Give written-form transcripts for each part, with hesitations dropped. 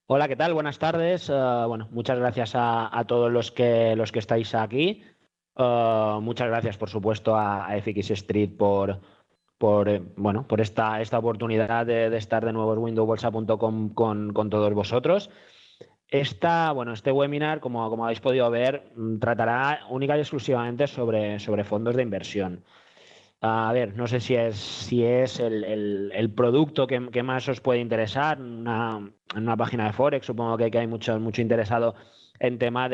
Hola, ¿qué tal? Buenas tardes. Bueno, muchas gracias a todos los que estáis aquí. Muchas gracias, por supuesto, a FX Street por esta oportunidad de estar de nuevo en windowbolsa.com con todos vosotros. Este webinar, como habéis podido ver, tratará única y exclusivamente sobre fondos de inversión. A ver, no sé si es el producto que más os puede interesar. En una página de Forex, supongo que hay mucho interesado en tema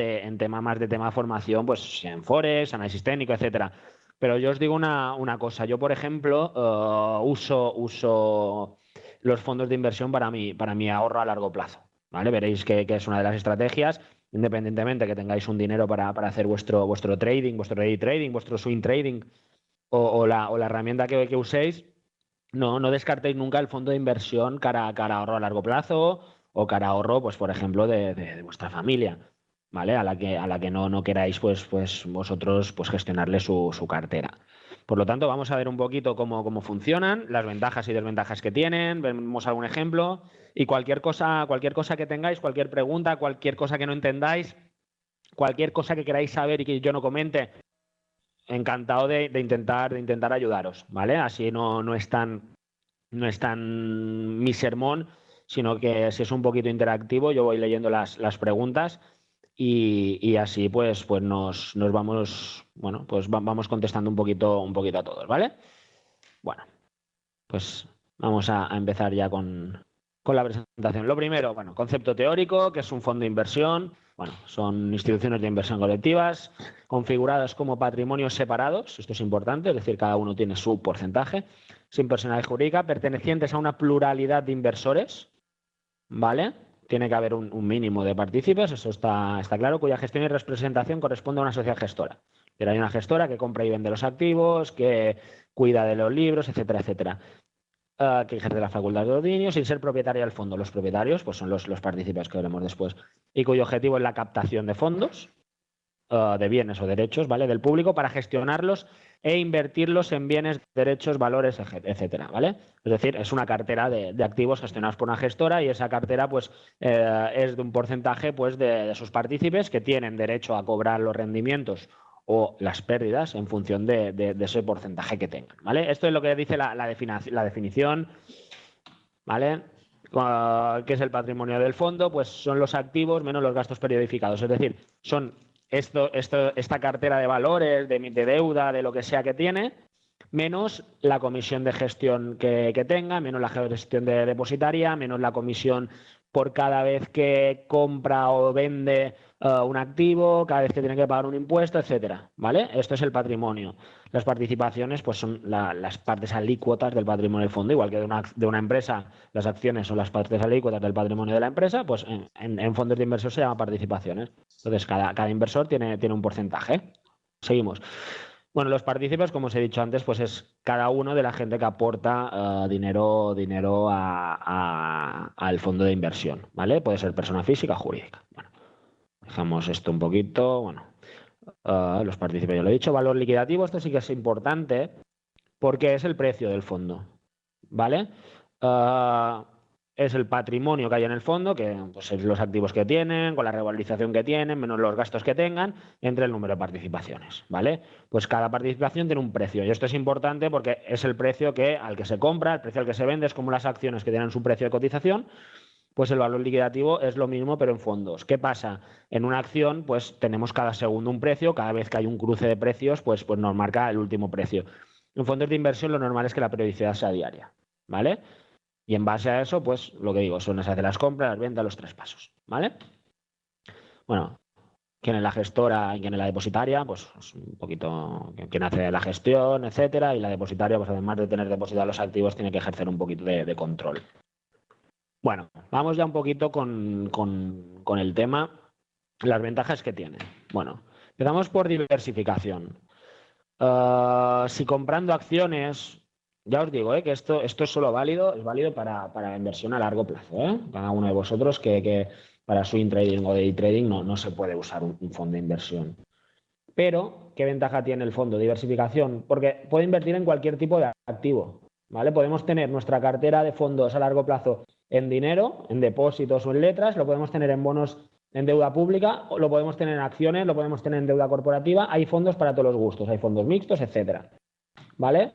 más de tema de formación, pues en Forex, análisis técnico, etcétera. Pero yo os digo una cosa. Yo, por ejemplo, uso los fondos de inversión para mi ahorro a largo plazo. ¿Vale? Veréis que es una de las estrategias, independientemente que tengáis un dinero para hacer vuestro trading, vuestro day trading, vuestro swing trading o la herramienta que uséis, no descartéis nunca el fondo de inversión cara a ahorro a largo plazo o cara a ahorro, pues, por ejemplo, de vuestra familia, ¿vale? A la que no queráis, pues vosotros pues, gestionarle su cartera. Por lo tanto, vamos a ver un poquito cómo funcionan, las ventajas y desventajas que tienen, vemos algún ejemplo y cualquier cosa que tengáis, cualquier pregunta, cualquier cosa que no entendáis, cualquier cosa que queráis saber y que yo no comente, encantado de intentar ayudaros, ¿vale? Así no es tan mi sermón, sino que si es un poquito interactivo, yo voy leyendo las preguntas y así pues nos vamos, bueno, pues vamos contestando un poquito a todos, ¿vale? Bueno, pues vamos a empezar ya con la presentación. Lo primero, bueno, concepto teórico, que es un fondo de inversión. Bueno, son instituciones de inversión colectivas configuradas como patrimonios separados, esto es importante, es decir, cada uno tiene su porcentaje, sin personalidad jurídica, pertenecientes a una pluralidad de inversores, ¿vale? Tiene que haber un mínimo de partícipes, eso está claro, cuya gestión y representación corresponde a una sociedad gestora. Pero hay una gestora que compra y vende los activos, que cuida de los libros, etcétera, etcétera, que ejerce la facultad de dominio sin ser propietaria del fondo. Los propietarios pues son los partícipes que veremos después y cuyo objetivo es la captación de fondos, de bienes o derechos, ¿vale? Del público para gestionarlos e invertirlos en bienes, derechos, valores, etcétera, ¿vale? Es decir, es una cartera de activos gestionados por una gestora y esa cartera pues es de un porcentaje pues de sus partícipes que tienen derecho a cobrar los rendimientos o las pérdidas en función de ese porcentaje que tengan, ¿vale? Esto es lo que dice la definición, ¿vale? ¿Qué es el patrimonio del fondo? Pues son los activos menos los gastos periodificados. Es decir, son esta cartera de valores, de deuda, de lo que sea que tiene, menos la comisión de gestión que tenga, menos la gestión de depositaria, menos la comisión por cada vez que compra o vende un activo, cada vez que tiene que pagar un impuesto, etcétera, ¿vale? Esto es el patrimonio. Las participaciones pues son las partes alícuotas del patrimonio del fondo, igual que de una empresa las acciones son las partes alícuotas del patrimonio de la empresa, pues en fondos de inversión se llama participaciones. Entonces cada inversor tiene un porcentaje. Seguimos. Bueno, los partícipes, como os he dicho antes, pues es cada uno de la gente que aporta dinero al fondo de inversión, ¿vale? Puede ser persona física o jurídica. Bueno, dejamos esto un poquito. Bueno, los partícipes ya lo he dicho. Valor liquidativo, esto sí que es importante porque es el precio del fondo, ¿vale? Uh, es el patrimonio que hay en el fondo, que pues, es los activos que tienen, con la revalorización que tienen, menos los gastos que tengan, entre el número de participaciones, ¿vale? Pues cada participación tiene un precio, y esto es importante porque es el precio al que se compra, el precio al que se vende, es como las acciones que tienen su precio de cotización, pues el valor liquidativo es lo mismo, pero en fondos. ¿Qué pasa? En una acción, pues tenemos cada segundo un precio, cada vez que hay un cruce de precios, pues nos marca el último precio. En fondos de inversión lo normal es que la periodicidad sea diaria, ¿vale? Y en base a eso, pues lo que digo, son se hacen las compras, las ventas, los tres pasos, ¿vale? Bueno, quién es la gestora y quién es la depositaria, pues es un poquito quién hace la gestión, etcétera, y la depositaria, pues además de tener depositados los activos, tiene que ejercer un poquito de control. Bueno, vamos ya un poquito con el tema, las ventajas que tiene. Bueno, empezamos por diversificación. Si comprando acciones, ya os digo que esto es solo válido, es válido para inversión a largo plazo. Cada uno de vosotros que para swing trading o day trading no se puede usar un fondo de inversión. Pero, ¿qué ventaja tiene el fondo? Diversificación, porque puede invertir en cualquier tipo de activo, ¿vale? Podemos tener nuestra cartera de fondos a largo plazo en dinero, en depósitos o en letras, lo podemos tener en bonos en deuda pública, o lo podemos tener en acciones, lo podemos tener en deuda corporativa. Hay fondos para todos los gustos, hay fondos mixtos, etcétera. ¿Vale?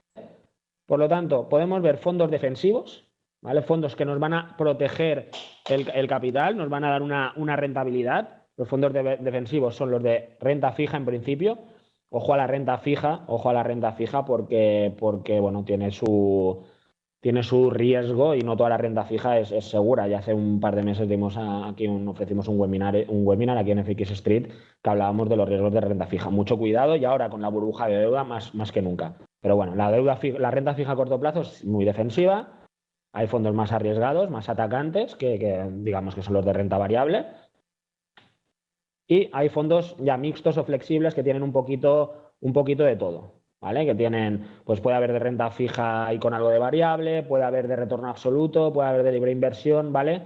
Por lo tanto, podemos ver fondos defensivos, ¿vale? Fondos que nos van a proteger el capital, nos van a dar una rentabilidad. Los fondos defensivos son los de renta fija en principio. Ojo a la renta fija porque bueno, tiene su riesgo y no toda la renta fija es segura. Ya hace un par de meses ofrecimos un webinar aquí en FX Street que hablábamos de los riesgos de renta fija. Mucho cuidado y ahora con la burbuja de deuda más que nunca. Pero bueno, la renta fija a corto plazo es muy defensiva. Hay fondos más arriesgados, más atacantes, que digamos que son los de renta variable. Y hay fondos ya mixtos o flexibles que tienen un poquito de todo, ¿vale? Que tienen, pues puede haber de renta fija y con algo de variable, puede haber de retorno absoluto, puede haber de libre inversión, ¿vale?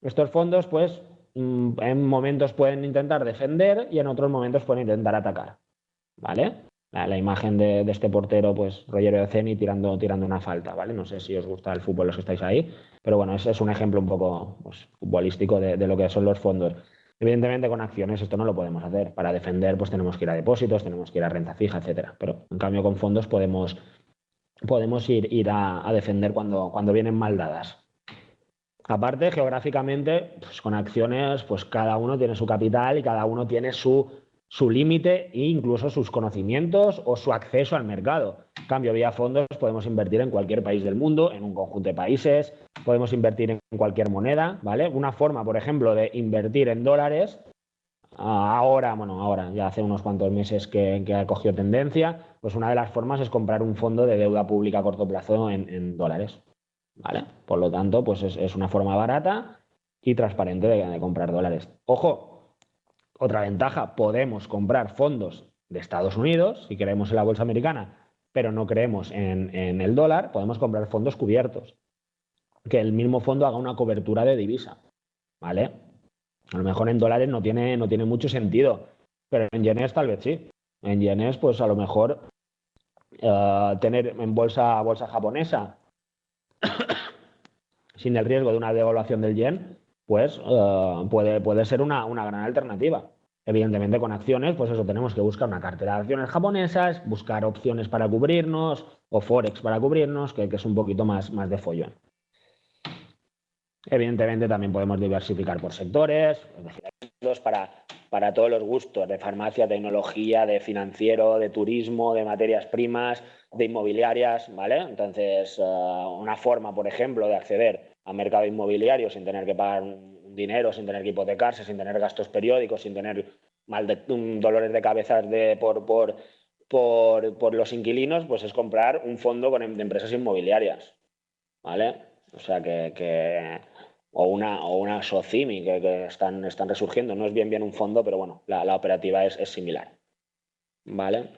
Estos fondos, pues, en momentos pueden intentar defender y en otros momentos pueden intentar atacar, ¿vale? La imagen de este portero, pues, Rogerio de Ceni tirando una falta, ¿vale? No sé si os gusta el fútbol los que estáis ahí, pero bueno, ese es un ejemplo un poco, pues, futbolístico de lo que son los fondos. Evidentemente con acciones esto no lo podemos hacer. Para defender pues tenemos que ir a depósitos, tenemos que ir a renta fija, etcétera. Pero en cambio con fondos podemos ir a defender cuando vienen mal dadas. Aparte, geográficamente, pues con acciones, pues cada uno tiene su capital y cada uno tiene su límite e incluso sus conocimientos o su acceso al mercado. En cambio, vía fondos podemos invertir en cualquier país del mundo, en un conjunto de países, podemos invertir en cualquier moneda, ¿vale? Una forma, por ejemplo, de invertir en dólares, ahora, ya hace unos cuantos meses que ha cogido tendencia, pues una de las formas es comprar un fondo de deuda pública a corto plazo en dólares, ¿vale? Por lo tanto, pues es una forma barata y transparente de comprar dólares. Ojo, otra ventaja, podemos comprar fondos de Estados Unidos, si queremos en la bolsa americana, pero no creemos en el dólar, podemos comprar fondos cubiertos. Que el mismo fondo haga una cobertura de divisa, ¿vale? A lo mejor en dólares no tiene mucho sentido, pero en yenes tal vez sí. En yenes, pues a lo mejor tener en bolsa japonesa sin el riesgo de una devaluación del yen, pues puede ser una gran alternativa. Evidentemente con acciones, pues eso, tenemos que buscar una cartera de acciones japonesas, buscar opciones para cubrirnos o forex para cubrirnos, que es un poquito más de follón. Evidentemente también podemos diversificar por sectores, para todos los gustos, de farmacia, tecnología, de financiero, de turismo, de materias primas, de inmobiliarias, ¿vale? Entonces, una forma, por ejemplo, de acceder al mercado inmobiliario sin tener que pagar un dinero, sin tener que hipotecarse, sin tener gastos periódicos, sin tener dolores de cabeza por los inquilinos, pues es comprar un fondo de empresas inmobiliarias, ¿vale? O sea o una SOCIMI que están resurgiendo. No es bien un fondo, pero bueno, la operativa es similar. ¿Vale?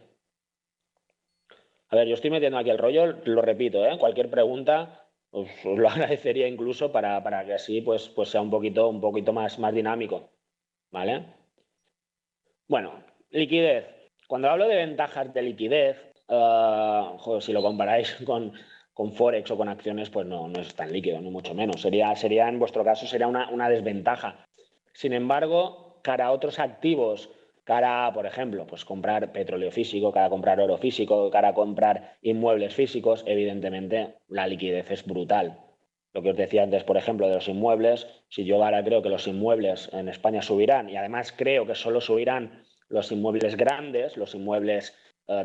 A ver, yo estoy metiendo aquí el rollo, lo repito, cualquier pregunta os lo agradecería incluso para que así pues sea un poquito más dinámico. ¿Vale? Bueno, liquidez. Cuando hablo de ventajas de liquidez, si lo comparáis con Forex o con acciones, pues no es tan líquido, ni mucho menos. Sería en vuestro caso, sería una desventaja. Sin embargo, cara a otros activos, cara a, por ejemplo, pues comprar petróleo físico, cara a comprar oro físico, cara a comprar inmuebles físicos, evidentemente la liquidez es brutal. Lo que os decía antes, por ejemplo, de los inmuebles, si yo ahora creo que los inmuebles en España subirán y además creo que solo subirán los inmuebles grandes, los inmuebles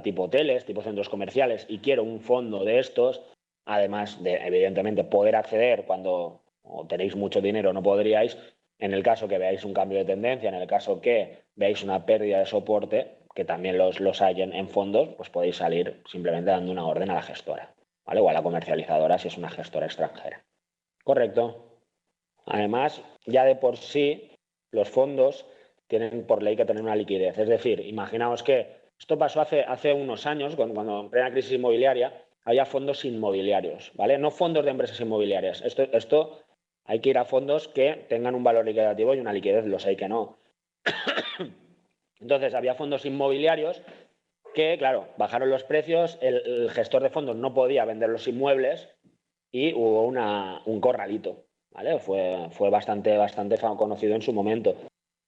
tipo hoteles, tipo centros comerciales, y quiero un fondo de estos, además de, evidentemente, poder acceder cuando tenéis mucho dinero, no podríais, en el caso que veáis un cambio de tendencia, en el caso que veáis una pérdida de soporte, que también los hay en fondos, pues podéis salir simplemente dando una orden a la gestora, ¿vale? O a la comercializadora si es una gestora extranjera. Correcto. Además, ya de por sí, los fondos tienen por ley que tener una liquidez. Es decir, imaginaos que esto pasó hace unos años, cuando en plena crisis inmobiliaria, había fondos inmobiliarios, ¿vale? No fondos de empresas inmobiliarias. Esto hay que ir a fondos que tengan un valor liquidativo y una liquidez, los hay que no. Entonces, había fondos inmobiliarios que, claro, bajaron los precios, el gestor de fondos no podía vender los inmuebles y hubo un corralito, ¿vale? Fue bastante conocido en su momento.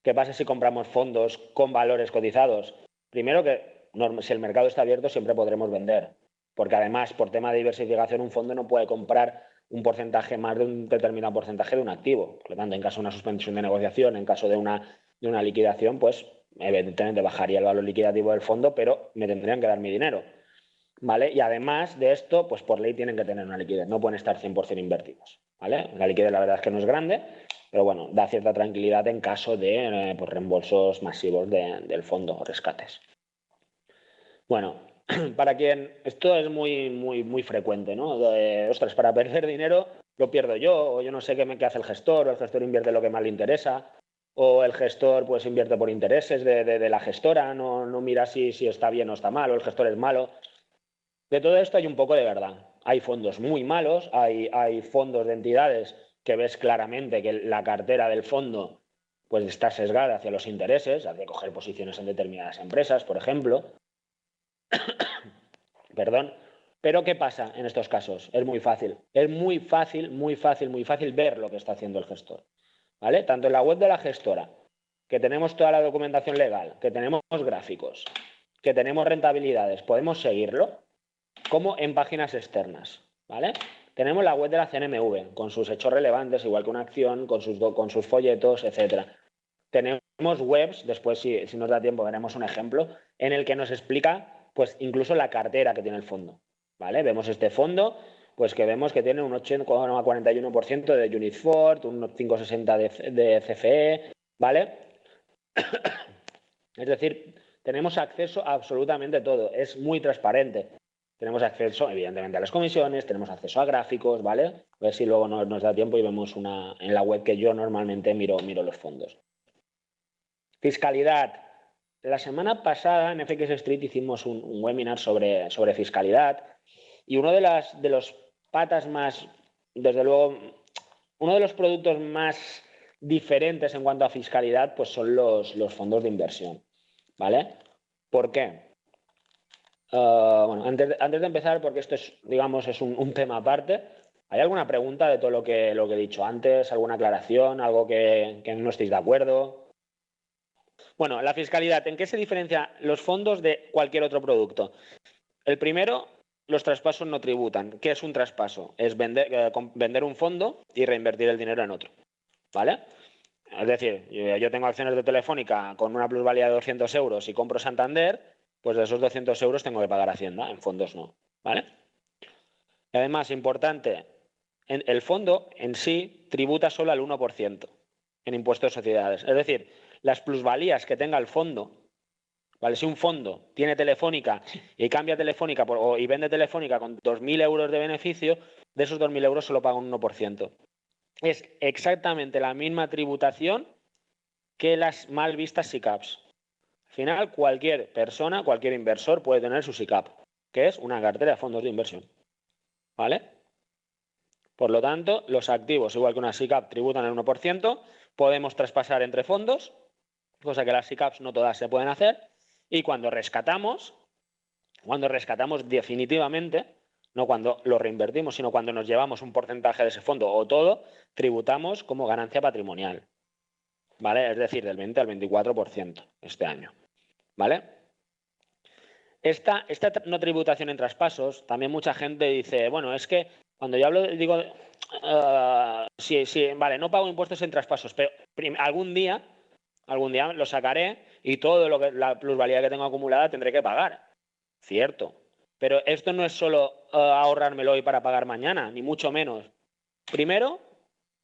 ¿Qué pasa si compramos fondos con valores cotizados? Primero que si el mercado está abierto siempre podremos vender, porque además por tema de diversificación un fondo no puede comprar un porcentaje más de un determinado porcentaje de un activo. Por lo tanto, en caso de una suspensión de negociación, en caso de una liquidación, pues evidentemente bajaría el valor liquidativo del fondo, pero me tendrían que dar mi dinero, ¿vale? Y además de esto, pues por ley tienen que tener una liquidez, no pueden estar 100% invertidos, ¿vale? La liquidez la verdad es que no es grande, pero bueno, da cierta tranquilidad en caso de pues, reembolsos masivos del fondo o rescates. Bueno, para quien esto es muy frecuente, ¿no? Ostras, para perder dinero lo pierdo yo, o yo no sé qué hace el gestor, o el gestor invierte lo que más le interesa, o el gestor pues invierte por intereses de la gestora, no mira si está bien o está mal, o el gestor es malo. De todo esto hay un poco de verdad. Hay fondos muy malos, hay fondos de entidades que ves claramente que la cartera del fondo pues está sesgada hacia los intereses, hacia coger posiciones en determinadas empresas, por ejemplo. Perdón. Pero ¿qué pasa en estos casos? Es muy fácil. Es muy fácil ver lo que está haciendo el gestor. ¿Vale? Tanto en la web de la gestora, que tenemos toda la documentación legal, que tenemos gráficos, que tenemos rentabilidades, podemos seguirlo, como en páginas externas. ¿Vale? Tenemos la web de la CNMV, con sus hechos relevantes, igual que una acción, con sus folletos, etc. Tenemos webs, después si nos da tiempo veremos un ejemplo, en el que nos explica pues incluso la cartera que tiene el fondo, ¿vale? Vemos este fondo, pues que vemos que tiene un 8,41% de Unit Ford, un 5,60 de CFE, ¿vale? Es decir, tenemos acceso a absolutamente todo, es muy transparente. Tenemos acceso, evidentemente, a las comisiones, tenemos acceso a gráficos, ¿vale? A ver si luego nos da tiempo y vemos en la web que yo normalmente miro los fondos. Fiscalidad. La semana pasada en FX Street hicimos un webinar sobre fiscalidad y uno de los patas más, desde luego, uno de los productos más diferentes en cuanto a fiscalidad pues son los fondos de inversión, ¿vale? ¿Por qué? Bueno, antes de empezar, porque esto es, digamos, es un tema aparte, ¿hay alguna pregunta de todo lo que he dicho antes? ¿Alguna aclaración? ¿Algo que no estéis de acuerdo? Bueno, la fiscalidad, ¿en qué se diferencia los fondos de cualquier otro producto? El primero, los traspasos no tributan. ¿Qué es un traspaso? Es vender un fondo y reinvertir el dinero en otro, ¿vale? Es decir, yo tengo acciones de Telefónica con una plusvalía de 200 euros y compro Santander, pues de esos 200 euros tengo que pagar Hacienda, en fondos no, ¿vale? Y además, importante, el fondo en sí tributa solo al 1% en impuestos de sociedades. Es decir, las plusvalías que tenga el fondo, ¿vale? Si un fondo tiene Telefónica y cambia Telefónica y vende Telefónica con 2.000 euros de beneficio, de esos 2.000 euros solo paga un 1%. Es exactamente la misma tributación que las mal vistas SICAPs. Al final, cualquier persona, cualquier inversor puede tener su SICAP, que es una cartera de fondos de inversión, ¿vale? Por lo tanto, los activos, igual que una SICAP, tributan el 1%, podemos traspasar entre fondos, cosa que las SICAPs no todas se pueden hacer, y cuando rescatamos definitivamente, no cuando lo reinvertimos, sino cuando nos llevamos un porcentaje de ese fondo o todo, tributamos como ganancia patrimonial, ¿vale? Es decir, del 20 al 24% este año, ¿vale? Esta no tributación en traspasos, también mucha gente dice, bueno, es que cuando yo hablo, digo, sí, vale, no pago impuestos en traspasos, pero algún día lo sacaré y todo la plusvalía que tengo acumulada tendré que pagar. Cierto. Pero esto no es solo ahorrármelo hoy para pagar mañana, ni mucho menos. Primero,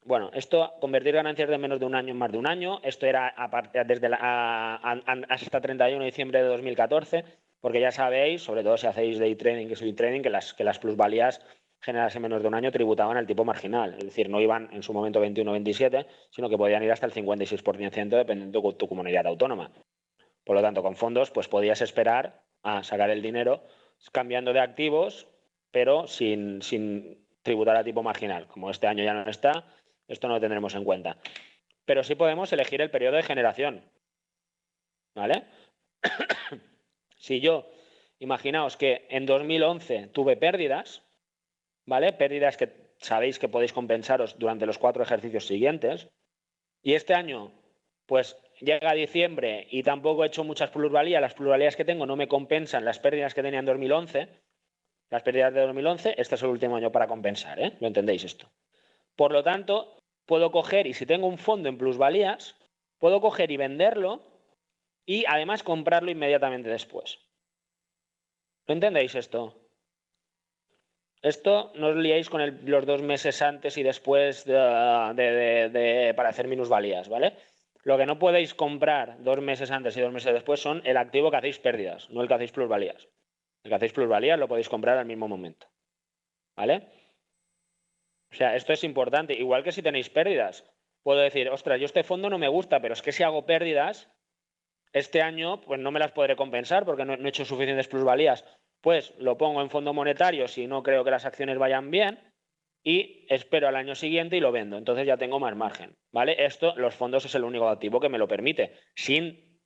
bueno, esto, convertir ganancias de menos de un año en más de un año, esto era hasta 31 de diciembre de 2014, porque ya sabéis, sobre todo si hacéis day trading, que es day trading, que las plusvalías generadas en menos de un año tributaban al tipo marginal. Es decir, no iban en su momento 21 o 27, sino que podían ir hasta el 56% dependiendo de tu comunidad autónoma. Por lo tanto, con fondos, pues podías esperar a sacar el dinero cambiando de activos, pero sin tributar a tipo marginal. Como este año ya no está, esto no lo tendremos en cuenta. Pero sí podemos elegir el periodo de generación, ¿vale? Si yo, imaginaos que en 2011 tuve pérdidas, ¿vale? Pérdidas que sabéis que podéis compensaros durante los 4 ejercicios siguientes. Y este año, pues llega diciembre y tampoco he hecho muchas plusvalías. Las plusvalías que tengo no me compensan las pérdidas que tenía en 2011. Las pérdidas de 2011, este es el último año para compensar, ¿eh? ¿Lo entendéis esto? Por lo tanto, puedo coger, y si tengo un fondo en plusvalías, puedo coger y venderlo y además comprarlo inmediatamente después. ¿Lo entendéis esto? Esto no os liéis con los 2 meses antes y después para hacer minusvalías, ¿vale? Lo que no podéis comprar 2 meses antes y 2 meses después son el activo que hacéis pérdidas, no el que hacéis plusvalías. El que hacéis plusvalías lo podéis comprar al mismo momento, ¿vale? O sea, esto es importante. Igual que si tenéis pérdidas, puedo decir, ostras, yo este fondo no me gusta, pero es que si hago pérdidas, este año pues no me las podré compensar porque no he hecho suficientes plusvalías. Pues lo pongo en fondo monetario si no creo que las acciones vayan bien y espero al año siguiente y lo vendo. Entonces ya tengo más margen, ¿vale? Esto, los fondos es el único activo que me lo permite, sin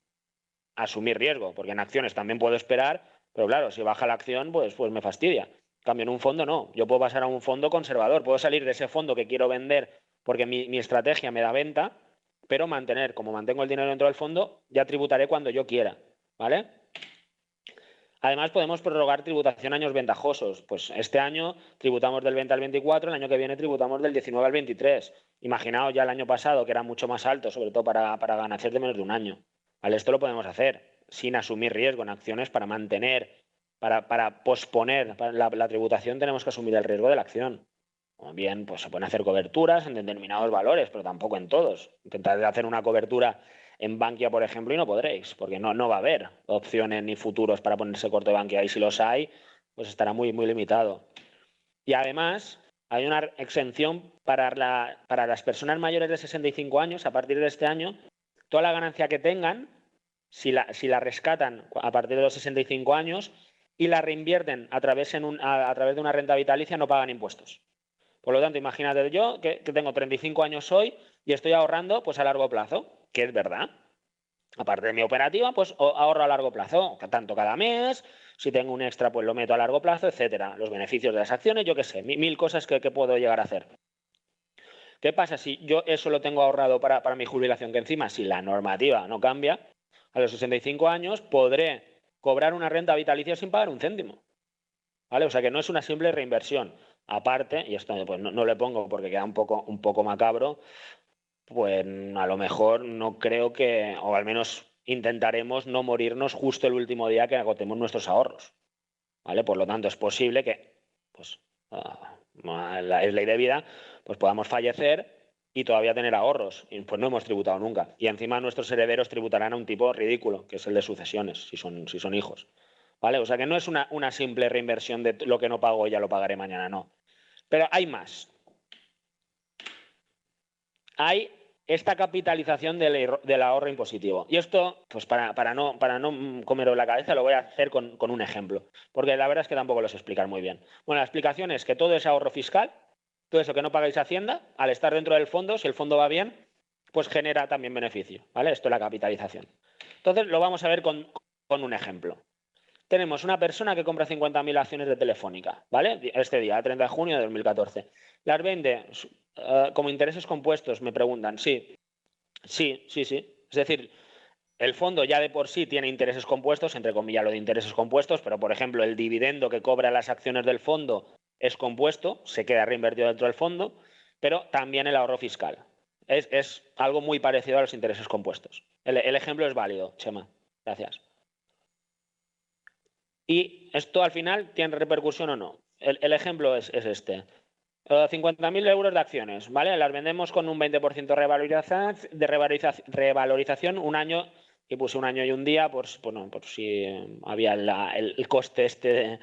asumir riesgo, porque en acciones también puedo esperar, pero claro, si baja la acción, pues me fastidia. En cambio, en un fondo no. Yo puedo pasar a un fondo conservador. Puedo salir de ese fondo que quiero vender porque mi estrategia me da venta, pero como mantengo el dinero dentro del fondo, ya tributaré cuando yo quiera, ¿vale? Además, podemos prorrogar tributación a años ventajosos. Pues este año tributamos del 20 al 24, el año que viene tributamos del 19 al 23. Imaginaos ya el año pasado, que era mucho más alto, sobre todo para ganancias de menos de un año. ¿Vale? Esto lo podemos hacer sin asumir riesgo en acciones para mantener, para posponer la tributación, tenemos que asumir el riesgo de la acción. O bien, pues se pueden hacer coberturas en determinados valores, pero tampoco en todos. Intentad hacer una cobertura en Bankia, por ejemplo, y no podréis, porque no va a haber opciones ni futuros para ponerse corto de Bankia. Y si los hay, pues estará muy limitado. Y además, hay una exención para las personas mayores de 65 años, a partir de este año, toda la ganancia que tengan, si la rescatan a partir de los 65 años y la reinvierten a través de una renta vitalicia, no pagan impuestos. Por lo tanto, imagínate yo que tengo 35 años hoy y estoy ahorrando pues a largo plazo, que es verdad. Aparte de mi operativa, pues ahorro a largo plazo, tanto cada mes, si tengo un extra, pues lo meto a largo plazo, etcétera. Los beneficios de las acciones, yo qué sé, 1000 cosas que puedo llegar a hacer. ¿Qué pasa si yo eso lo tengo ahorrado para mi jubilación? Que encima, si la normativa no cambia, a los 65 años podré cobrar una renta vitalicia sin pagar un céntimo. ¿Vale? O sea que no es una simple reinversión. Aparte, y esto pues no le pongo porque queda un poco macabro, pues a lo mejor no creo que, o al menos intentaremos no morirnos justo el último día que agotemos nuestros ahorros. ¿Vale? Por lo tanto, es posible que, pues, es ley de vida, pues podamos fallecer y todavía tener ahorros. Y pues no hemos tributado nunca. Y encima nuestros herederos tributarán a un tipo ridículo, que es el de sucesiones, si son hijos. ¿Vale? O sea que no es una simple reinversión de lo que no pago ya lo pagaré mañana, no. Pero hay más. Hay esta capitalización del ahorro impositivo. Y esto, pues para no comeros la cabeza, lo voy a hacer con un ejemplo. Porque la verdad es que tampoco lo sé explicar muy bien. Bueno, la explicación es que todo ese ahorro fiscal, todo eso que no pagáis Hacienda, al estar dentro del fondo, si el fondo va bien, pues genera también beneficio. ¿Vale? Esto es la capitalización. Entonces lo vamos a ver con un ejemplo. Tenemos una persona que compra 50.000 acciones de Telefónica, ¿vale? Este día, 30 de junio de 2014. Las vende como intereses compuestos, me preguntan. Sí. Es decir, el fondo ya de por sí tiene intereses compuestos, entre comillas lo de intereses compuestos, pero por ejemplo el dividendo que cobra las acciones del fondo es compuesto, se queda reinvertido dentro del fondo, pero también el ahorro fiscal. Es algo muy parecido a los intereses compuestos. El ejemplo es válido, Chema. Gracias. Y esto al final tiene repercusión o no. El ejemplo es este. 50.000 euros de acciones, ¿vale? Las vendemos con un 20% de revalorización un año, y puse un año y un día por si había el coste este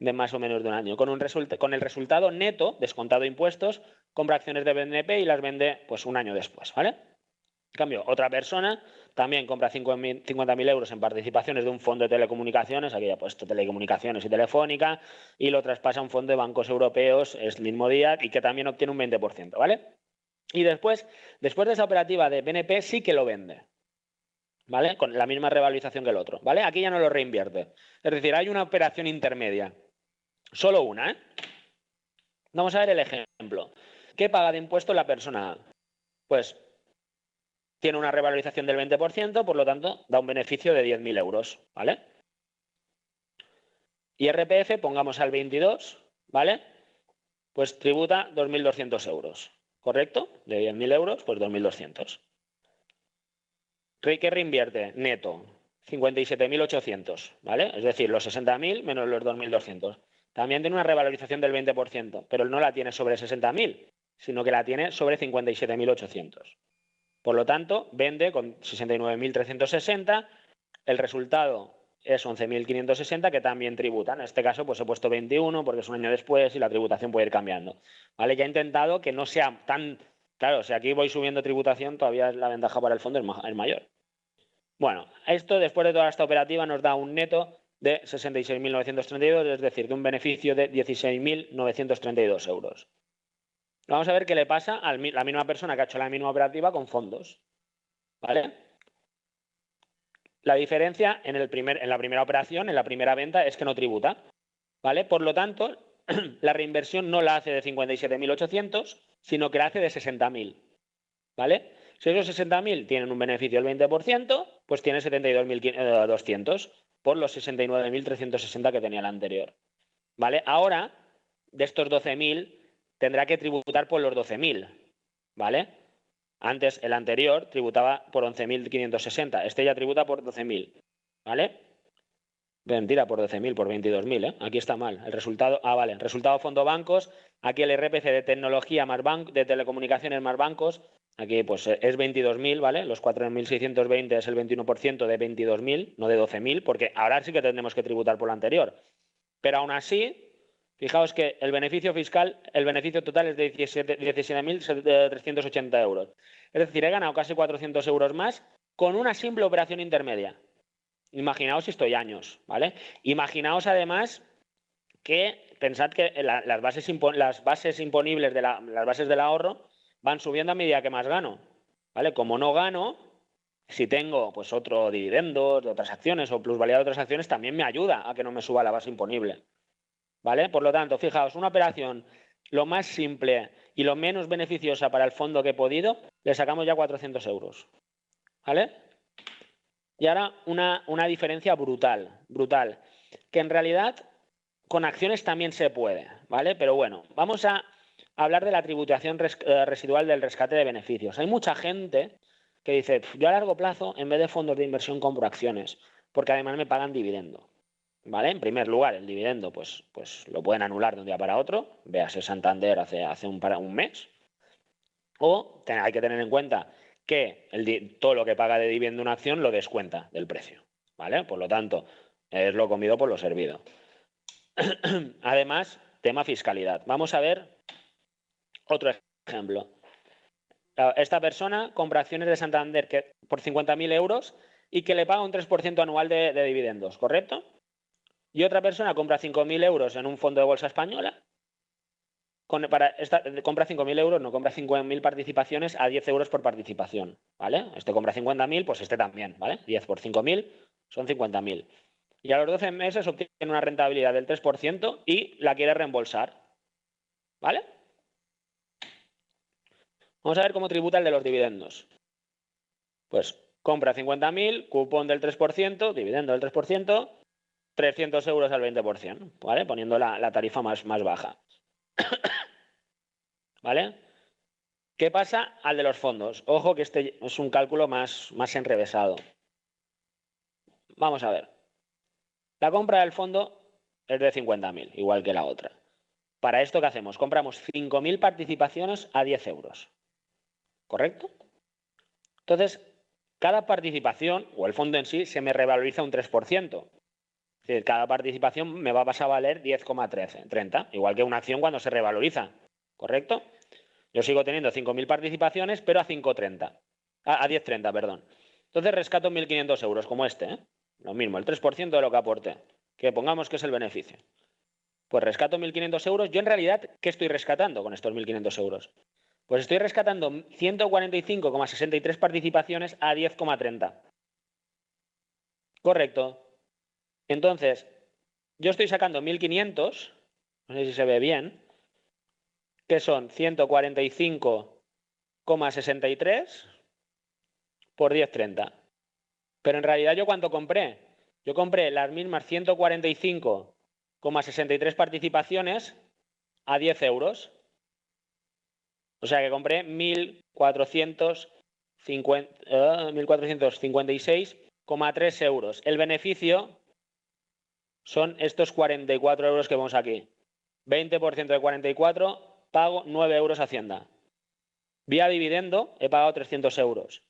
de más o menos de un año. Con el resultado neto, descontado impuestos, compra acciones de BNP y las vende pues un año después, ¿vale? En cambio, otra persona también compra 50.000 euros en participaciones de un fondo de telecomunicaciones, aquí ya he puesto telecomunicaciones y Telefónica, y lo traspasa a un fondo de bancos europeos el mismo día y que también obtiene un 20%, ¿vale? Y después de esa operativa de BNP sí que lo vende, ¿vale? Con la misma revalorización que el otro, ¿vale? Aquí ya no lo reinvierte. Es decir, hay una operación intermedia. Solo una, ¿eh? Vamos a ver el ejemplo. ¿Qué paga de impuestos la persona A? Pues tiene una revalorización del 20%, por lo tanto, da un beneficio de 10.000 euros, ¿vale? IRPF, pongamos al 22, ¿vale? Pues tributa 2.200 euros, ¿correcto? De 10.000 euros, pues 2.200. ¿Qué reinvierte? Neto, 57.800, ¿vale? Es decir, los 60.000 menos los 2.200. También tiene una revalorización del 20%, pero no la tiene sobre 60.000, sino que la tiene sobre 57.800. Por lo tanto, vende con 69.360, el resultado es 11.560 que también tributa. En este caso, pues he puesto 21 porque es un año después y la tributación puede ir cambiando. ¿Vale? Ya he intentado que no sea tan... Claro, si aquí voy subiendo tributación, todavía la ventaja para el fondo es mayor. Bueno, esto después de toda esta operativa nos da un neto de 66.932, es decir, de un beneficio de 16.932 euros. Vamos a ver qué le pasa a la misma persona que ha hecho la misma operativa con fondos. ¿Vale? La diferencia en la primera operación, en la primera venta, es que no tributa. ¿Vale? Por lo tanto, la reinversión no la hace de 57.800, sino que la hace de 60.000. ¿Vale? Si esos 60.000 tienen un beneficio del 20%, pues tiene 72.200 por los 69.360 que tenía el anterior. ¿Vale? Ahora, de estos 12.000, tendrá que tributar por los 12.000. ¿Vale? Antes, el anterior tributaba por 11.560. Este ya tributa por 12.000. ¿Vale? Mentira, por 12.000, por 22.000, ¿eh? Aquí está mal. El resultado, vale. Resultado fondo bancos. Aquí el RPC de tecnología más de telecomunicaciones más bancos. Aquí pues es 22.000, ¿vale? Los 4.620 es el 21% de 22.000, no de 12.000, porque ahora sí que tendremos que tributar por lo anterior. Pero aún así, fijaos que el beneficio fiscal, el beneficio total es de 17.380 euros. Es decir, he ganado casi 400 euros más con una simple operación intermedia. Imaginaos si estoy años, ¿vale? Imaginaos además que pensad que las bases imponibles las bases del ahorro van subiendo a medida que más gano, ¿vale? Como no gano, si tengo pues otro dividendos de otras acciones o plusvalía de otras acciones, también me ayuda a que no me suba la base imponible, ¿vale? Por lo tanto, fijaos, una operación lo más simple y lo menos beneficiosa para el fondo que he podido, le sacamos ya 400 euros, ¿vale? Y ahora una diferencia brutal, que en realidad con acciones también se puede, ¿vale? Pero bueno, vamos a hablar de la tributación residual del rescate de beneficios. Hay mucha gente que dice, yo a largo plazo, en vez de fondos de inversión, compro acciones, porque además me pagan dividendo, ¿vale? En primer lugar, el dividendo, pues lo pueden anular de un día para otro, véase Santander hace un mes, o hay que tener en cuenta que todo lo que paga de dividendo una acción lo descuenta del precio, ¿vale? Por lo tanto, es lo comido por lo servido. Además, tema fiscalidad. Vamos a ver otro ejemplo. Esta persona compra acciones de Santander por 50.000 euros y que le paga un 3% anual de dividendos, ¿correcto? Y otra persona compra 5.000 euros en un fondo de bolsa española. Compra 5.000 euros, no compra 5.000 participaciones a 10 euros por participación, ¿vale? Este compra 50.000, pues este también, ¿vale? 10 por 5.000 son 50.000. Y a los 12 meses obtiene una rentabilidad del 3% y la quiere reembolsar, ¿vale? Vamos a ver cómo tributa el de los dividendos. Pues compra 50.000, cupón del 3%, dividendo del 3%, 300 euros al 20%, ¿vale? Poniendo la tarifa más baja. ¿Vale? ¿Qué pasa al de los fondos? Ojo que este es un cálculo más enrevesado. Vamos a ver. La compra del fondo es de 50.000, igual que la otra. Para esto, ¿qué hacemos? Compramos 5.000 participaciones a 10 euros. ¿Correcto? Entonces, cada participación, o el fondo en sí, se me revaloriza un 3%. Es decir, cada participación me va a pasar a valer 10,30, igual que una acción cuando se revaloriza. ¿Correcto? Yo sigo teniendo 5.000 participaciones, pero a 5,30. A 10,30, perdón. Entonces rescato 1.500 euros, como este, ¿eh? Lo mismo, el 3% de lo que aporte. Que pongamos que es el beneficio. Pues rescato 1.500 euros. Yo en realidad, ¿qué estoy rescatando con estos 1.500 euros? Pues estoy rescatando 145,63 participaciones a 10,30. Correcto. Entonces, yo estoy sacando 1.500, no sé si se ve bien, que son 145,63 por 10,30. Pero en realidad, ¿yo cuánto compré? Yo compré las mismas 145,63 participaciones a 10 euros. O sea que compré 1.456,3 euros. El beneficio son estos 44 euros que vemos aquí. 20% de 44, pago 9 euros a Hacienda. Vía dividendo he pagado 300 euros.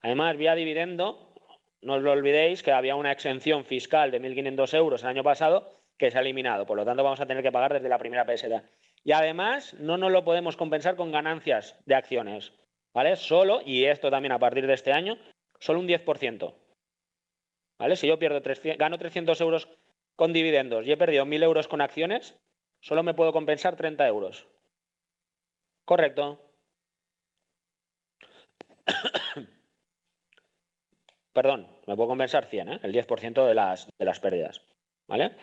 Además, vía dividendo, no os lo olvidéis que había una exención fiscal de 1.500 euros el año pasado que se ha eliminado. Por lo tanto, vamos a tener que pagar desde la primera peseta. Y además, no nos lo podemos compensar con ganancias de acciones, ¿vale? Solo, y esto también a partir de este año, solo un 10%. ¿Vale? Si yo gano 300 euros con dividendos y he perdido 1.000 euros con acciones, solo me puedo compensar 30 euros. Correcto. Perdón, me puedo compensar 100, ¿eh? El 10% de las pérdidas. ¿Vale?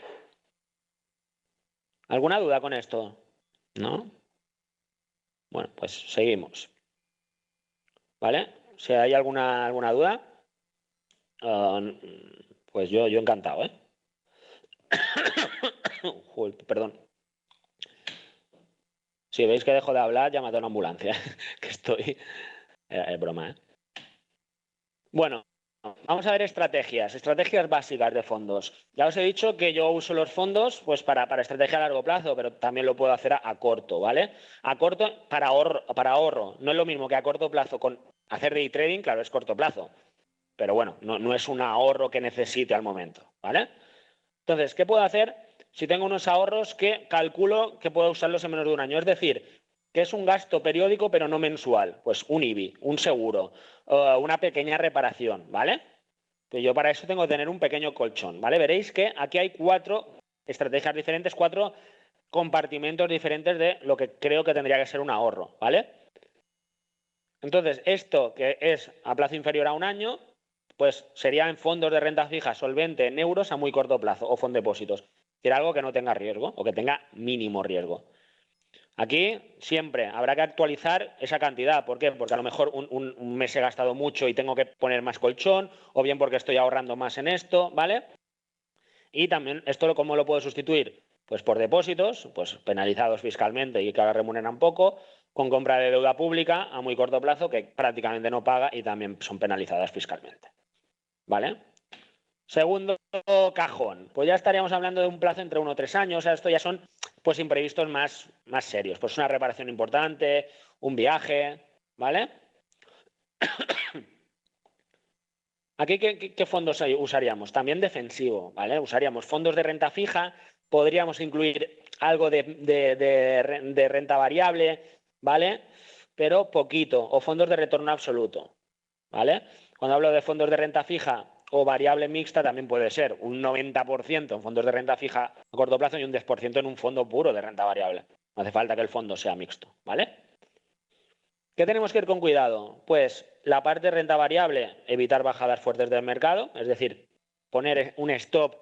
¿Alguna duda con esto? ¿No? Bueno, pues seguimos. ¿Vale? Si hay alguna duda, pues yo encantado, ¿eh? Perdón. Si veis que dejo de hablar, llamad a una ambulancia, que estoy... Es broma, ¿eh? Bueno, vamos a ver estrategias básicas de fondos. Ya os he dicho que yo uso los fondos pues para estrategia a largo plazo, pero también lo puedo hacer a corto, ¿vale? A corto para ahorro. No es lo mismo que a corto plazo con hacer day trading, claro, es corto plazo. Pero bueno, no es un ahorro que necesite al momento, ¿vale? Entonces, ¿qué puedo hacer si tengo unos ahorros que calculo que puedo usarlos en menos de un año? Es decir, que es un gasto periódico pero no mensual. Pues un IBI, un seguro, una pequeña reparación, ¿vale? Pues yo para eso tengo que tener un pequeño colchón, ¿vale? Veréis que aquí hay 4 estrategias diferentes, 4 compartimentos diferentes de lo que creo que tendría que ser un ahorro, ¿vale? Entonces, esto que es a plazo inferior a un año, pues sería en fondos de renta fija solvente en euros a muy corto plazo o depósitos. Es decir, algo que no tenga riesgo o que tenga mínimo riesgo. Aquí siempre habrá que actualizar esa cantidad. ¿Por qué? Porque a lo mejor un mes he gastado mucho y tengo que poner más colchón, o bien porque estoy ahorrando más en esto, ¿vale? Y también, ¿esto cómo lo puedo sustituir? Pues por depósitos, pues penalizados fiscalmente y que ahora remuneran poco, con compra de deuda pública a muy corto plazo que prácticamente no paga y también son penalizadas fiscalmente. ¿Vale? Segundo cajón, pues ya estaríamos hablando de un plazo entre 1 o 3 años. O sea, esto ya son pues imprevistos más serios. Pues una reparación importante, un viaje, ¿vale? Aquí, ¿qué fondos usaríamos? También defensivo, ¿vale? Usaríamos fondos de renta fija, podríamos incluir algo de renta variable, ¿vale? Pero poquito, o fondos de retorno absoluto, ¿vale? Cuando hablo de fondos de renta fija o variable mixta, también puede ser un 90% en fondos de renta fija a corto plazo y un 10% en un fondo puro de renta variable. No hace falta que el fondo sea mixto, ¿vale? ¿Qué tenemos que ir con cuidado? Pues la parte de renta variable, evitar bajadas fuertes del mercado, es decir, poner un stop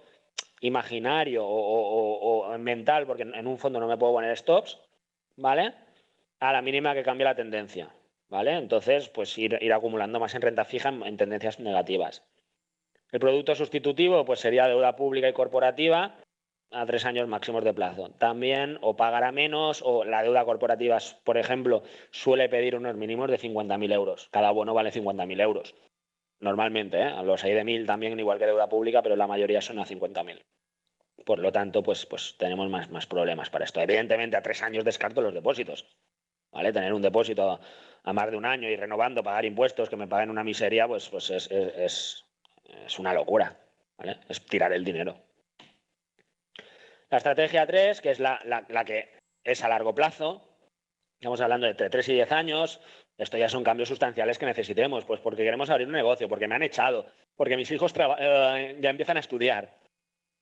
imaginario o mental, porque en un fondo no me puedo poner stops, ¿vale? A la mínima que cambie la tendencia, ¿vale? Entonces, pues ir acumulando más en renta fija en tendencias negativas. El producto sustitutivo, pues sería deuda pública y corporativa a 3 años máximos de plazo. También o pagará menos o la deuda corporativa, por ejemplo, suele pedir unos mínimos de 50.000 euros. Cada bono vale 50.000 euros. Normalmente, ¿eh? Los hay de 1.000 también, igual que deuda pública, pero la mayoría son a 50.000. Por lo tanto, pues tenemos más problemas para esto. Evidentemente, a 3 años descarto los depósitos. ¿Vale? Tener un depósito a más de un año y renovando, pagar impuestos que me paguen una miseria, pues es una locura. ¿Vale? Es tirar el dinero. La estrategia 3, que es la que es a largo plazo, estamos hablando de entre 3 y 10 años, esto ya son cambios sustanciales que necesitemos, pues porque queremos abrir un negocio, porque me han echado, porque mis hijos ya empiezan a estudiar,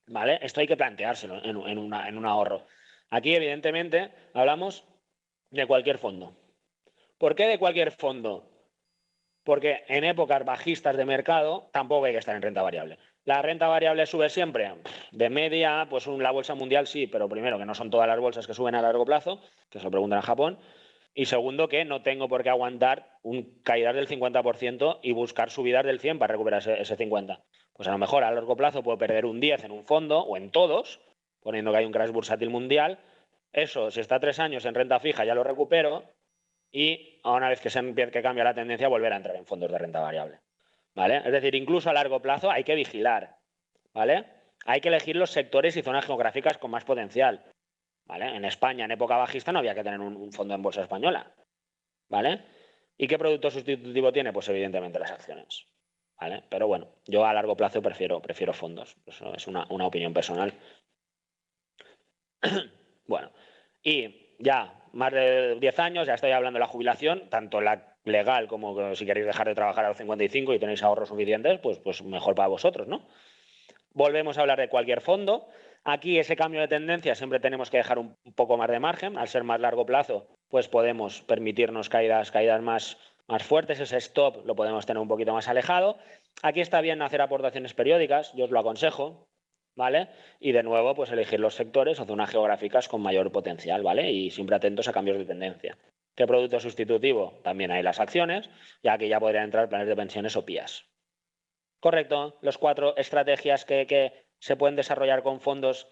¿vale? Esto hay que planteárselo en un ahorro. Aquí, evidentemente, hablamos de cualquier fondo. ¿Por qué de cualquier fondo? Porque en épocas bajistas de mercado tampoco hay que estar en renta variable. ¿La renta variable sube siempre? De media, pues la bolsa mundial sí, pero primero que no son todas las bolsas que suben a largo plazo, que se lo preguntan a Japón, y segundo que no tengo por qué aguantar un caídas del 50% y buscar subidas del 100 para recuperar ese 50. Pues a lo mejor a largo plazo puedo perder un 10 en un fondo o en todos, poniendo que hay un crash bursátil mundial. Eso, si está 3 años en renta fija, ya lo recupero y a una vez que cambia la tendencia, volver a entrar en fondos de renta variable. ¿Vale? Es decir, incluso a largo plazo hay que vigilar, ¿vale? Hay que elegir los sectores y zonas geográficas con más potencial, ¿vale? En España, en época bajista, no había que tener un fondo en bolsa española, ¿vale? ¿Y qué producto sustitutivo tiene? Pues evidentemente las acciones, ¿vale? Pero bueno, yo a largo plazo prefiero fondos, eso es una opinión personal. Bueno, y ya más de 10 años, ya estoy hablando de la jubilación, tanto la legal como si queréis dejar de trabajar a los 55 y tenéis ahorros suficientes, pues mejor para vosotros, ¿no? Volvemos a hablar de cualquier fondo. Aquí ese cambio de tendencia siempre tenemos que dejar un poco más de margen. Al ser más largo plazo, pues podemos permitirnos caídas más fuertes. Ese stop lo podemos tener un poquito más alejado. Aquí está bien hacer aportaciones periódicas, yo os lo aconsejo, ¿vale? Y de nuevo, pues elegir los sectores o zonas geográficas con mayor potencial, ¿vale? Y siempre atentos a cambios de tendencia. ¿Qué producto sustitutivo? También hay las acciones, ya que ya podrían entrar planes de pensiones o PIAs. Correcto, los 4 estrategias que se pueden desarrollar con fondos,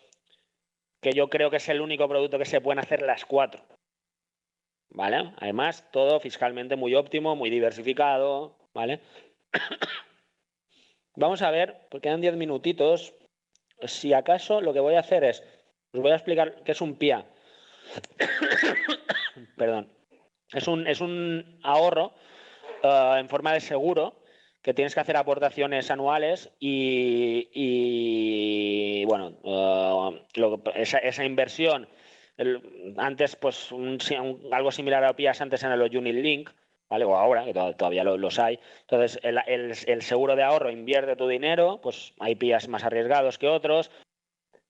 que yo creo que es el único producto que se pueden hacer las 4. ¿Vale? Además, todo fiscalmente muy óptimo, muy diversificado, ¿vale? Vamos a ver, porque quedan 10 minutitos. Si acaso lo que voy a hacer es, os voy a explicar qué es un PIA. Perdón. Es un ahorro en forma de seguro que tienes que hacer aportaciones anuales y bueno, esa inversión, antes pues algo similar a PIAs antes eran los Unit Link, ¿vale? O ahora, que todavía los hay. Entonces, el seguro de ahorro invierte tu dinero, pues hay PIAs más arriesgados que otros,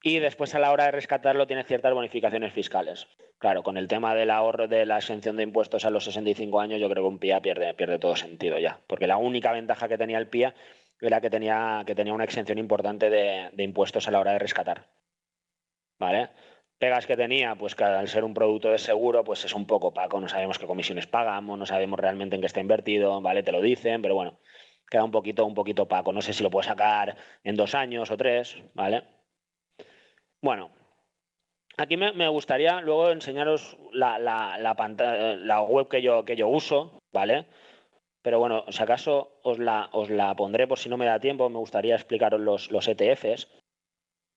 y después a la hora de rescatarlo tiene ciertas bonificaciones fiscales. Claro, con el tema del ahorro de la exención de impuestos a los 65 años, yo creo que un PIA pierde todo sentido ya, porque la única ventaja que tenía el PIA era que tenía una exención importante de impuestos a la hora de rescatar. ¿Vale? Pegas que tenía, pues que al ser un producto de seguro, pues es un poco opaco, no sabemos qué comisiones pagamos, no sabemos realmente en qué está invertido, ¿vale? Te lo dicen, pero bueno, queda un poquito opaco. No sé si lo puedo sacar en 2 años o 3, ¿vale? Bueno, aquí me gustaría luego enseñaros la web que yo uso, ¿vale? Pero bueno, si acaso os la pondré por si no me da tiempo, me gustaría explicaros los ETFs.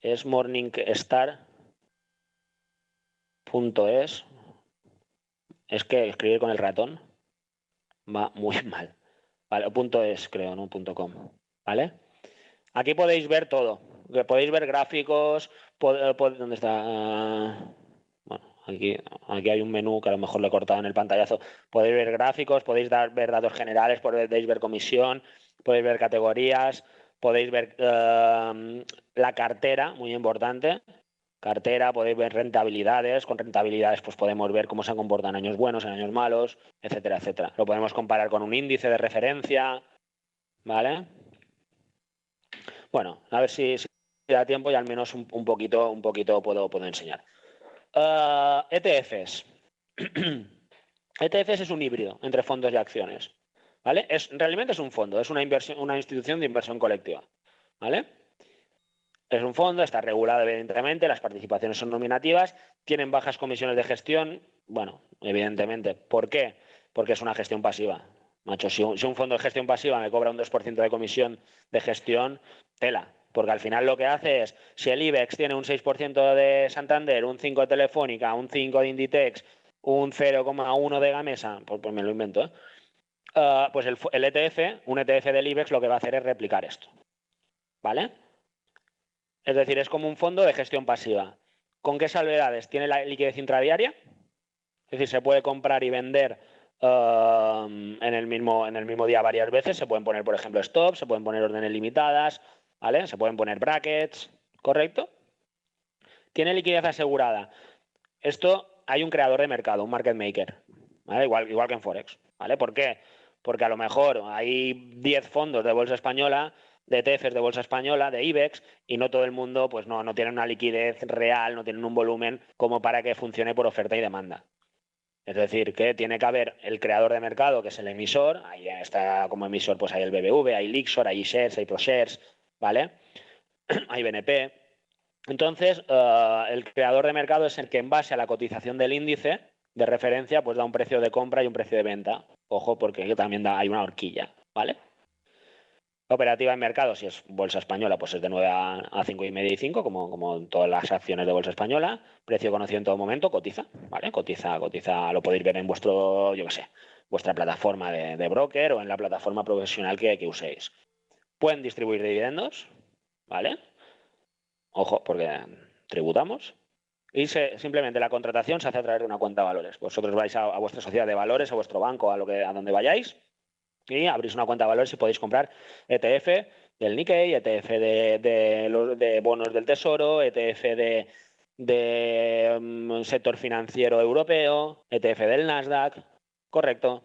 Es morningstar.es. Es que escribir con el ratón va muy mal. Vale, .es creo, no .com. ¿Vale? Aquí podéis ver todo. Podéis ver gráficos. ¿Dónde está? Bueno, aquí hay un menú que a lo mejor lo he cortado en el pantallazo. Podéis ver gráficos, podéis ver datos generales, podéis ver comisión, podéis ver categorías, podéis ver la cartera, muy importante. Cartera, podéis ver rentabilidades. Con rentabilidades pues podemos ver cómo se comportan en años buenos, en años malos, etcétera, etcétera. Lo podemos comparar con un índice de referencia, ¿vale? Bueno, a ver si da tiempo y al menos un poquito puedo enseñar. ETFs. ETFs es un híbrido entre fondos y acciones, ¿vale? Realmente es un fondo, es una institución de inversión colectiva, ¿vale? Es un fondo, está regulado evidentemente, las participaciones son nominativas, tienen bajas comisiones de gestión, bueno, evidentemente. ¿Por qué? Porque es una gestión pasiva. Macho, si un fondo de gestión pasiva me cobra un 2% de comisión de gestión, tela. Porque al final lo que hace es, si el IBEX tiene un 6% de Santander, un 5% de Telefónica, un 5% de Inditex, un 0,1% de Gamesa, pues me lo invento, pues el ETF, un ETF del IBEX, lo que va a hacer es replicar esto. ¿Vale? Es decir, es como un fondo de gestión pasiva. ¿Con qué salvedades? Tiene la liquidez intradiaria, es decir, se puede comprar y vender en el mismo día varias veces. Se pueden poner, por ejemplo, stops, se pueden poner órdenes limitadas, ¿vale? Se pueden poner brackets, ¿correcto? Tiene liquidez asegurada. Esto hay un creador de mercado, un market maker, ¿vale? Igual que en Forex, ¿vale? ¿Por qué? porque a lo mejor hay 10 fondos de bolsa española, de ETFs de bolsa española, de IBEX, y no todo el mundo pues no tiene una liquidez real, no tienen un volumen como para que funcione por oferta y demanda. Es decir, que tiene que haber el creador de mercado, que es el emisor, ahí está como emisor, pues hay el BBV, hay Lixor, hay iShares, hay ProShares, ¿vale? Hay BNP. Entonces, el creador de mercado es el que en base a la cotización del índice de referencia, pues da un precio de compra y un precio de venta. Ojo, porque también hay una horquilla, ¿vale? La operativa en mercado, si es bolsa española, pues es de 9 a 5 y media y 5, como todas las acciones de bolsa española. Precio conocido en todo momento, cotiza, ¿vale? Cotiza, lo podéis ver en vuestro, yo qué sé, vuestra plataforma de broker o en la plataforma profesional que uséis. Pueden distribuir dividendos, ¿vale? Ojo, porque tributamos. Y simplemente la contratación se hace a través de una cuenta de valores. Vosotros vais a vuestra sociedad de valores, a vuestro banco, a donde vayáis, y abrís una cuenta de valores y podéis comprar ETF del Nikkei, ETF de bonos del Tesoro, ETF de sector financiero europeo, ETF del Nasdaq. Correcto.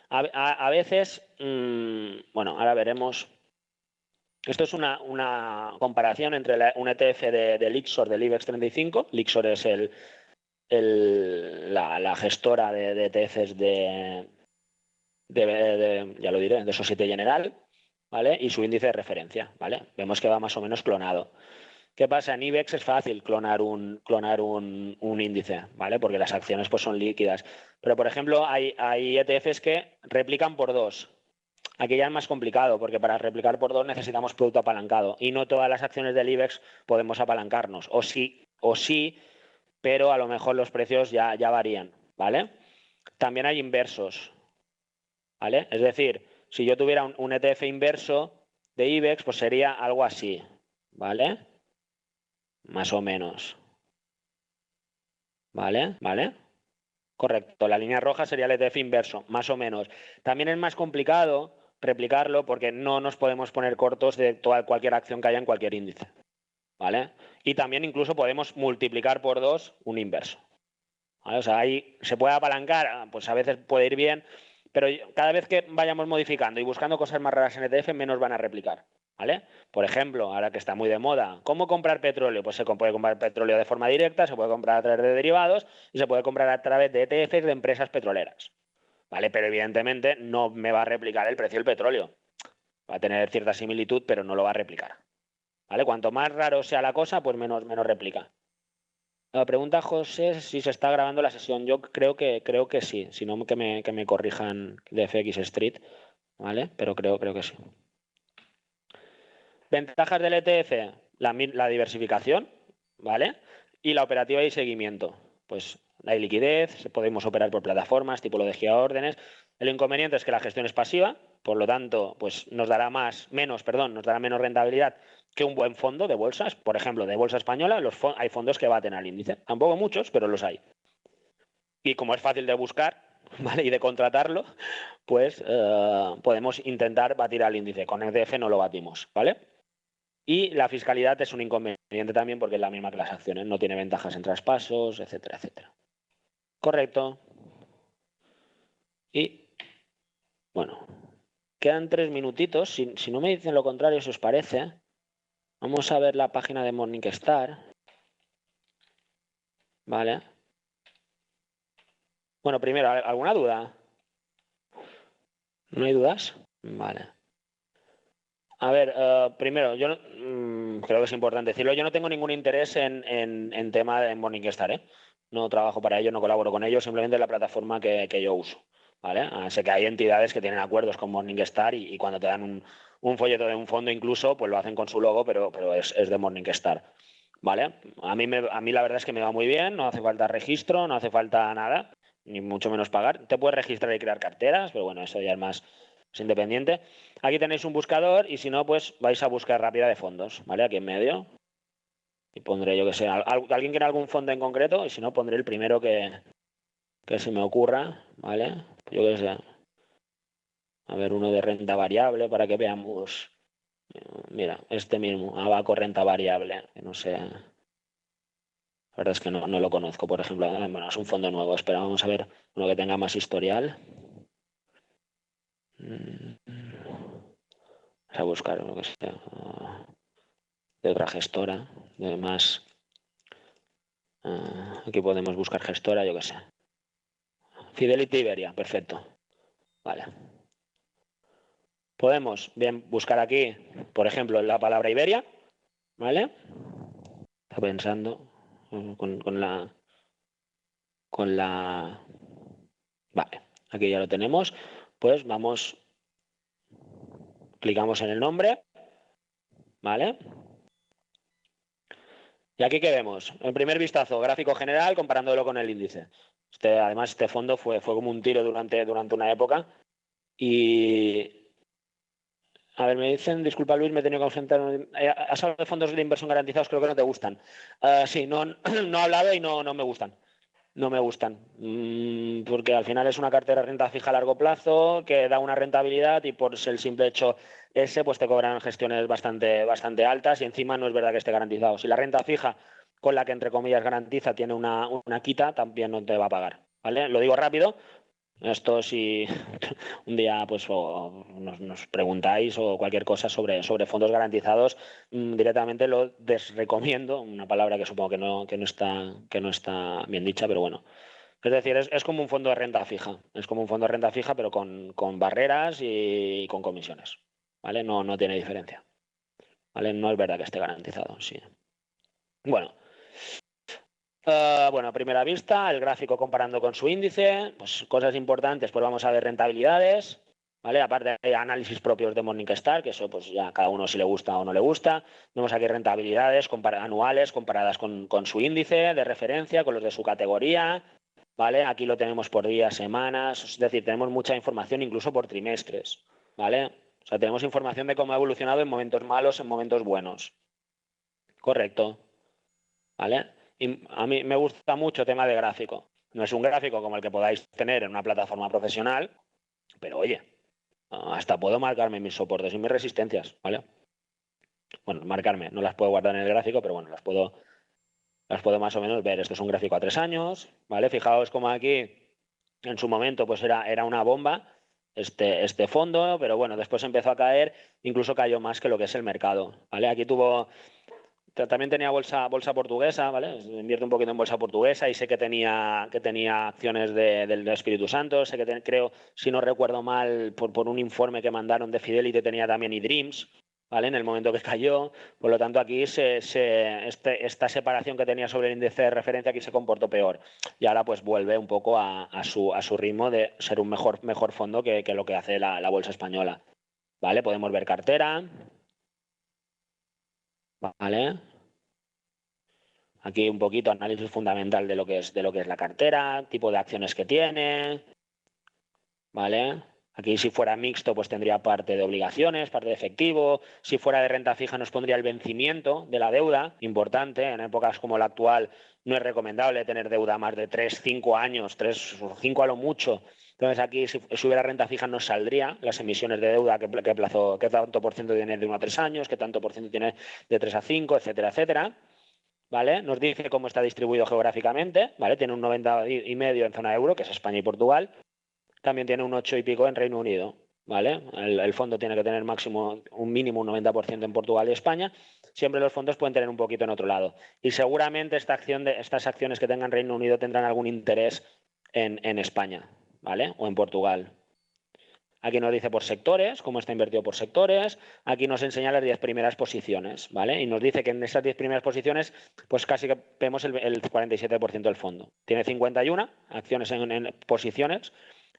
A veces, bueno, ahora veremos. Esto es una comparación entre un ETF de Lixor del IBEX 35. Lixor es la gestora de ETFs ya lo diré, de Societe General, ¿vale? Y su índice de referencia, ¿vale? Vemos que va más o menos clonado. ¿Qué pasa? En IBEX es fácil clonar un índice, ¿vale? Porque las acciones pues son líquidas. Pero, por ejemplo, hay ETFs que replican por 2. Aquí ya es más complicado, porque para replicar por 2 necesitamos producto apalancado. Y no todas las acciones del IBEX podemos apalancarnos. O sí, pero a lo mejor los precios ya varían, ¿vale? También hay inversos, ¿vale? Es decir, si yo tuviera un ETF inverso de IBEX, pues sería algo así, ¿vale? Más o menos. ¿Vale? ¿Vale? Correcto. La línea roja sería el ETF inverso, más o menos. También es más complicado replicarlo porque no nos podemos poner cortos de cualquier acción que haya en cualquier índice, ¿vale? Y también incluso podemos multiplicar por 2 un inverso, ¿vale? O sea, ahí se puede apalancar, pues a veces puede ir bien, pero cada vez que vayamos modificando y buscando cosas más raras en ETF, menos van a replicar, ¿vale? Por ejemplo, ahora que está muy de moda, ¿cómo comprar petróleo? Pues se puede comprar petróleo de forma directa, se puede comprar a través de derivados y se puede comprar a través de ETFs de empresas petroleras, ¿vale? Pero evidentemente no me va a replicar el precio del petróleo. Va a tener cierta similitud, pero no lo va a replicar, ¿vale? Cuanto más raro sea la cosa, pues menos replica. Pregunta José si se está grabando la sesión. Yo creo que sí, si no que me corrijan de FX Street, ¿vale? Pero creo que sí. Ventajas del ETF, la diversificación, ¿vale? Y la operativa y seguimiento. Pues hay liquidez, podemos operar por plataformas, tipología de órdenes. El inconveniente es que la gestión es pasiva, por lo tanto, pues nos dará menos rentabilidad que un buen fondo de bolsas. Por ejemplo, de bolsa española, hay fondos que baten al índice. Tampoco muchos, pero los hay. Y como es fácil de buscar, ¿vale? Y de contratarlo, pues podemos intentar batir al índice. Con ETF no lo batimos, ¿vale? Y la fiscalidad es un inconveniente también porque es la misma que las acciones, no tiene ventajas en traspasos, etcétera, etcétera. Correcto. Y, bueno, quedan 3 minutitos. Si no me dicen lo contrario, si os parece, vamos a ver la página de Morningstar. Vale. Bueno, primero, ¿alguna duda? ¿No hay dudas? Vale. A ver, primero, yo creo que es importante decirlo, yo no tengo ningún interés en tema de Morningstar, ¿eh? No trabajo para ello, no colaboro con ellos, simplemente la plataforma que yo uso, ¿vale? Sé que hay entidades que tienen acuerdos con Morningstar y cuando te dan un folleto de un fondo incluso, pues lo hacen con su logo, pero es de Morningstar, ¿vale? A mí la verdad es que me va muy bien, no hace falta registro, no hace falta nada, ni mucho menos pagar. Te puedes registrar y crear carteras, pero bueno, eso ya es más independiente. Aquí tenéis un buscador y si no, pues vais a buscar rápida de fondos, ¿vale? Aquí en medio. Y pondré, yo que sé, ¿alguien quiere algún fondo en concreto? Y si no, pondré el primero que se me ocurra, ¿vale? Yo que sé. A ver, uno de renta variable para que veamos. Mira, este mismo, Abaco renta variable, que no sé. La verdad es que no lo conozco, por ejemplo. Bueno, es un fondo nuevo, espera, vamos a ver uno que tenga más historial. Vamos a buscar lo que sea de otra gestora, de más. Aquí podemos buscar gestora, yo qué sé. Fidelity Iberia, perfecto. Vale. Podemos bien buscar aquí, por ejemplo, la palabra Iberia, ¿vale? Está pensando con la. Vale, aquí ya lo tenemos. Pues vamos, clicamos en el nombre, ¿vale? Y aquí, ¿qué vemos? En primer vistazo, gráfico general comparándolo con el índice. Además, este fondo fue como un tiro durante una época. Y, a ver, me dicen, disculpa Luis, me he tenido que ausentar. Has hablado de fondos de inversión garantizados, creo que no te gustan. Sí, no he hablado y no me gustan. No me gustan, porque al final es una cartera de renta fija a largo plazo que da una rentabilidad y por el simple hecho ese pues te cobran gestiones bastante altas y encima no es verdad que esté garantizado. Si la renta fija con la que entre comillas garantiza tiene una quita, también no te va a pagar, ¿vale? Lo digo rápido. Esto si un día pues nos preguntáis o cualquier cosa sobre fondos garantizados, directamente lo desrecomiendo, una palabra que supongo que no está bien dicha, pero bueno. Es decir, es como un fondo de renta fija, es como un fondo de renta fija pero con barreras y con comisiones, ¿vale? No tiene diferencia, ¿vale? No es verdad que esté garantizado, sí. Bueno. Bueno, a primera vista, el gráfico comparando con su índice, pues cosas importantes, pues vamos a ver rentabilidades, ¿vale? Aparte hay análisis propios de Morningstar, que eso pues ya cada uno si le gusta o no le gusta. Vemos aquí rentabilidades anuales comparadas con su índice de referencia, con los de su categoría, ¿vale? Aquí lo tenemos por días, semanas, es decir, tenemos mucha información incluso por trimestres, ¿vale? O sea, tenemos información de cómo ha evolucionado en momentos malos, en momentos buenos. Correcto, ¿vale? Y a mí me gusta mucho el tema de gráfico. No es un gráfico como el que podáis tener en una plataforma profesional, pero oye, hasta puedo marcarme mis soportes y mis resistencias, ¿vale? Bueno, marcarme, no las puedo guardar en el gráfico, pero bueno, las puedo más o menos ver. Esto es un gráfico a 3 años, ¿vale? Fijaos como aquí, en su momento, pues era una bomba este fondo, pero bueno, después empezó a caer, incluso cayó más que lo que es el mercado, ¿vale? Aquí también tenía bolsa portuguesa, ¿vale? Invierto un poquito en bolsa portuguesa y sé que tenía acciones del Espíritu Santo. Sé que creo, si no recuerdo mal, por un informe que mandaron de Fidelity tenía también eDreams, ¿vale? En el momento que cayó. Por lo tanto, aquí esta separación que tenía sobre el índice de referencia aquí se comportó peor. Y ahora pues vuelve un poco a su ritmo de ser un mejor fondo que lo que hace la bolsa española. ¿Vale? Podemos ver cartera. ¿Vale? Aquí un poquito análisis fundamental de lo que es la cartera, tipo de acciones que tiene, ¿vale? Aquí si fuera mixto pues tendría parte de obligaciones, parte de efectivo. Si fuera de renta fija nos pondría el vencimiento de la deuda, importante. En épocas como la actual no es recomendable tener deuda más de 3, 5 años, 3 o 5 a lo mucho. Entonces aquí si hubiera renta fija nos saldría las emisiones de deuda, qué tanto por ciento tiene de 1 a 3 años, qué tanto por ciento tiene de 3 a 5, etcétera, etcétera. ¿Vale? Nos dice cómo está distribuido geográficamente, ¿vale? Tiene un 90,5 en zona euro, que es España y Portugal. También tiene un 8 y pico en Reino Unido, ¿vale? El fondo tiene que tener un mínimo un 90% en Portugal y España. Siempre los fondos pueden tener un poquito en otro lado. Y seguramente estas acciones que tengan Reino Unido tendrán algún interés en España, ¿vale? O en Portugal. Aquí nos dice por sectores, cómo está invertido por sectores. Aquí nos enseña las 10 primeras posiciones, ¿vale? Y nos dice que en esas 10 primeras posiciones, pues casi que vemos el 47% del fondo. Tiene 51 acciones en posiciones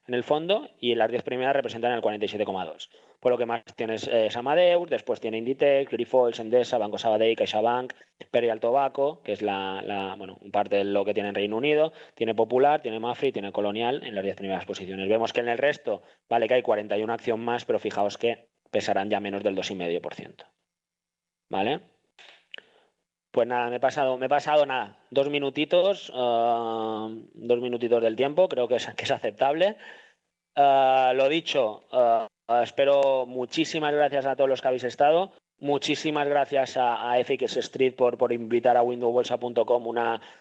en el fondo y las 10 primeras representan el 47,2. Por lo que más tienes es Amadeus, después tiene Inditex, Grifols, Endesa, Banco Sabadell, CaixaBank, Imperial Tobacco, que es parte de lo que tiene en Reino Unido, tiene Popular, tiene Mapfre y tiene Colonial en las 10 primeras posiciones. Vemos que en el resto, vale que hay 41 acción más, pero fijaos que pesarán ya menos del 2,5%. ¿Vale? Pues nada, me he pasado nada, 2 minutitos, 2 minutitos del tiempo, creo que es aceptable. Lo dicho, espero muchísimas gracias a todos los que habéis estado. Muchísimas gracias a FX Street por invitar a windowbolsa.com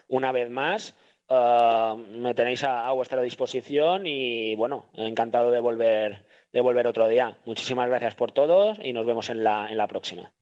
una vez más. Me tenéis a vuestra disposición y bueno, encantado de volver volver otro día. Muchísimas gracias por todo y nos vemos en la próxima.